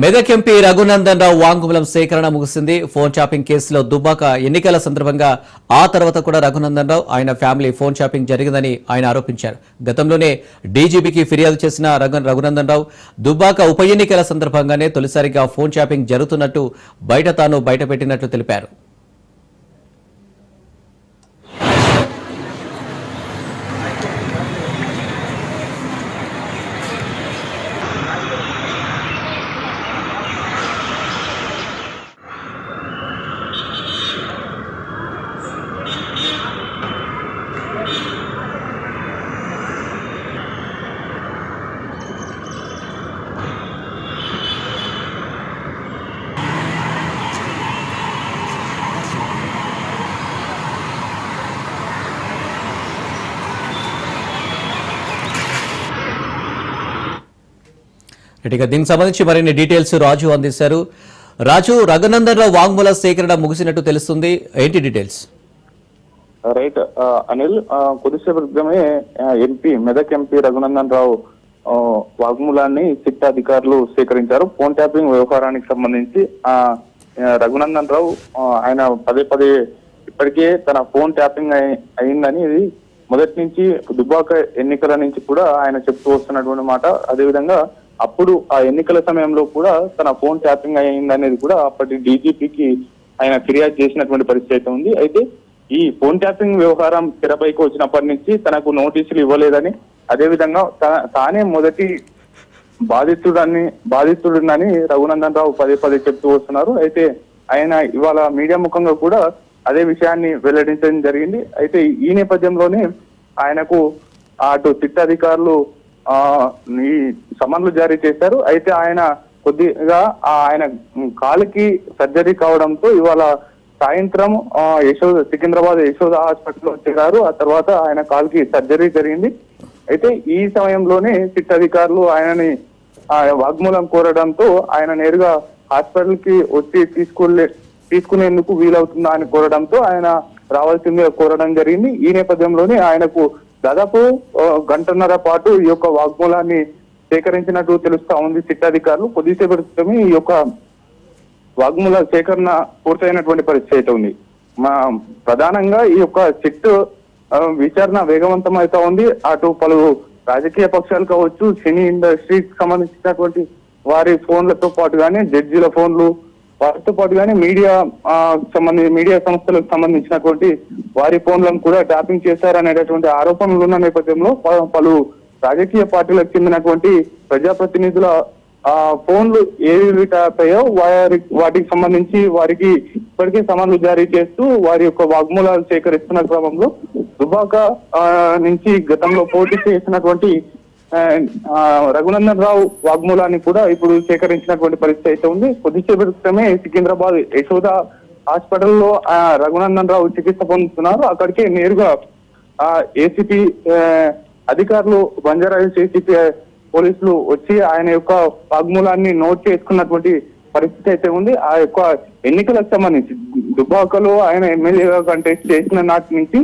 Medak MP Raghunandan Rao వాంగ్మూలం సేకరణ ముగిసింది. ఫోన్ షాపింగ్ కేసులో దుబ్బాక ఎన్నికల సందర్భంగా ఆ తర్వాత కూడా రఘునందన్ రావు ఆయన ఫ్యామిలీ ఫోన్ షాపింగ్ జరిగిందని ఆయన ఆరోపించారు. గతంలోనే డీజీపీకి ఫిర్యాదు చేసిన రఘునందన్ రావు దుబ్బాక ఉప ఎన్నికల సందర్భంగానే తొలిసారిగా ఫోన్ షాపింగ్ జరుగుతున్నట్టు తాను బయటపెట్టినట్లు తెలిపారు. దీనికి సంబంధించి మరిన్ని డీటెయిల్స్ రాజు అందిస్తారు. రాజు, రఘునందన్ రావు వాంగ్మూల సేకరణ ముగిసినట్టు తెలుస్తుంది, ఏంటి డీటెయిల్స్? రైట్ అనిల్, కొద్దిసేపు క్రితమే మెదక్ ఎంపీ రఘునందన్ రావు వాగ్మూలాన్ని సిట్ అధికారులు సేకరించారు. ఫోన్ ట్యాపింగ్ వ్యవహారానికి సంబంధించి రఘునందన్ రావు ఆయన పదే ఇప్పటికే తన ఫోన్ ట్యాపింగ్ అయిందని ఇది మొదటి నుంచి దుబ్బాక ఎన్నికల నుంచి కూడా ఆయన చెప్తూ వస్తున్నటువంటి మాట. అదేవిధంగా అప్పుడు ఆ ఎన్నికల సమయంలో కూడా తన ఫోన్ ట్యాపింగ్ అయిందనేది కూడా అప్పటి డీజీపీకి ఆయన ఫిర్యాదు చేసినటువంటి పరిస్థితి ఉంది. అయితే ఈ ఫోన్ ట్యాపింగ్ వ్యవహారం తెరపైకి వచ్చినప్పటి నుంచి తనకు నోటీసులు ఇవ్వలేదని, అదేవిధంగా తానే మొదటి బాధితుడినని రఘునందన్ రావు పదే చెప్తూ వస్తున్నారు. అయితే ఆయన ఇవాళ మీడియా ముఖంగా కూడా అదే విషయాన్ని వెల్లడించడం జరిగింది. అయితే ఈ నేపథ్యంలోనే ఆయనకు అటు సిట్ అధికారులు ఈ సమన్లు జారీ చేశారు. అయితే ఆయన కొద్దిగా ఆయన కాలుకి సర్జరీ కావడంతో ఇవాళ సాయంత్రం సికింద్రాబాద్ యశోద హాస్పిటల్లో చేరారు. ఆ తర్వాత ఆయన కాలుకి సర్జరీ జరిగింది. అయితే ఈ సమయంలోనే సిట్ అధికారులు ఆయనని వాగ్మూలం కోరడంతో ఆయన నేరుగా హాస్పిటల్ కి వచ్చి తీసుకునేందుకు వీలవుతుందా అని కోరడంతో ఆయన రావాల్సిందిగా కోరడం జరిగింది. ఈ నేపథ్యంలోనే ఆయనకు దాదాపు గంటన్నర పాటు ఈ యొక్క వాగ్మూలాన్ని సేకరించినట్టు తెలుస్తా ఉంది సిట్ అధికారులు. కొద్దిసేపటి క్రితమే ఈ యొక్క వాగ్మూల సేకరణ పూర్తయినటువంటి పరిస్థితి ఉంది. ప్రధానంగా ఈ యొక్క సిట్ విచారణ వేగవంతం అవుతా ఉంది. అటు పలు రాజకీయ పక్షాలు కావచ్చు, సినీ ఇండస్ట్రీకి సంబంధించినటువంటి వారి ఫోన్లతో పాటు కానీ జడ్జీల ఫోన్లు, వారితో పాటు కానీ మీడియా సంస్థలకు సంబంధించినటువంటి వారి ఫోన్లను కూడా ట్యాపింగ్ చేశారనేటటువంటి ఆరోపణలు ఉన్న నేపథ్యంలో పలు రాజకీయ పార్టీలకు చెందినటువంటి ప్రజాప్రతినిధుల ఫోన్లు ఏవి ట్యాప్ అయ్యో వాటికి సంబంధించి వారికి ఇప్పటికే సమన్లు జారీ చేస్తూ వారి యొక్క వాగ్మూలాలు సేకరిస్తున్న క్రమంలో దుబ్బాక నుంచి గతంలో పోటీ చేసినటువంటి రఘునందన్ రావు వాగ్మూలాన్ని కూడా ఇప్పుడు సేకరించినటువంటి పరిస్థితి అయితే ఉంది. కొద్దిసేపటి క్రితమే సికింద్రాబాద్ యశోద హాస్పిటల్లో రఘునందన్ రావు చికిత్స పొందుతున్నారు. అక్కడికే నేరుగా ఏసీపీ అధికారులు, బంజారాహిల్స్ ఏసీపీ పోలీసులు వచ్చి ఆయన యొక్క వాగ్మూలాన్ని నోట్ చేసుకున్నటువంటి పరిస్థితి అయితే ఉంది. ఆ యొక్క ఎన్నికలకు సంబంధించి దుబ్బాకలో ఆయన ఎమ్మెల్యేగా కంటెస్ట్ చేసిన నాటి నుంచి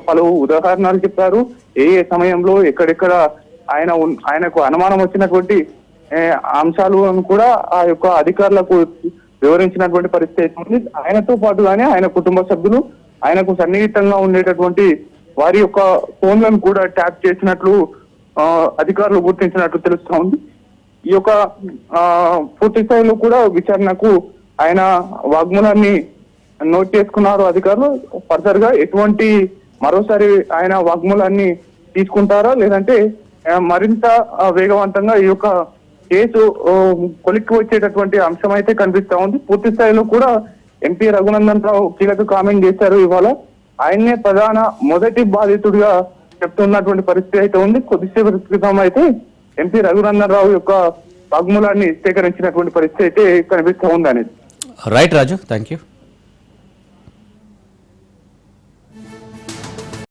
పలు ఉదాహరణలు చెప్పారు. ఏ సమయంలో ఎక్కడెక్కడ ఆయనకు అనుమానం వచ్చినటువంటి అంశాలు కూడా ఆ యొక్క అధికారులకు వివరించినటువంటి పరిస్థితి ఉంది. ఆయనతో పాటుగానే ఆయన కుటుంబ సభ్యులు, ఆయనకు సన్నిహితంగా ఉండేటటువంటి వారి యొక్క ఫోన్లను కూడా ట్యాప్ చేసినట్లు అధికారులు గుర్తించినట్లు తెలుస్తా ఉంది. ఈ యొక్క పూర్తి స్థాయిలో కూడా విచారణకు ఆయన వాగ్మూలాన్ని నోట్ చేసుకున్నారు అధికారులు. ఫర్దర్ గా ఎటువంటి మరోసారి ఆయన వాగ్మూలాన్ని తీసుకుంటారా లేదంటే మరింత వేగవంతంగా ఈ యొక్క కేసు కొలిక్కి వచ్చేటటువంటి అంశం అయితే కనిపిస్తా ఉంది. పూర్తి స్థాయిలో కూడా ఎంపీ రఘునందన్ రావు కీలక కామెంట్ చేశారు. ఇవాళ ఆయన్నే మొదటి బాధితుడిగా చెప్తున్నటువంటి పరిస్థితి అయితే ఉంది. కొద్దిసేపటి క్రితం అయితే ఎంపీ రఘునందన్ రావు యొక్క వాగ్మూలాన్ని సేకరించినటువంటి పరిస్థితి అయితే కనిపిస్తా ఉంది అనేది. Right Raju, thank you.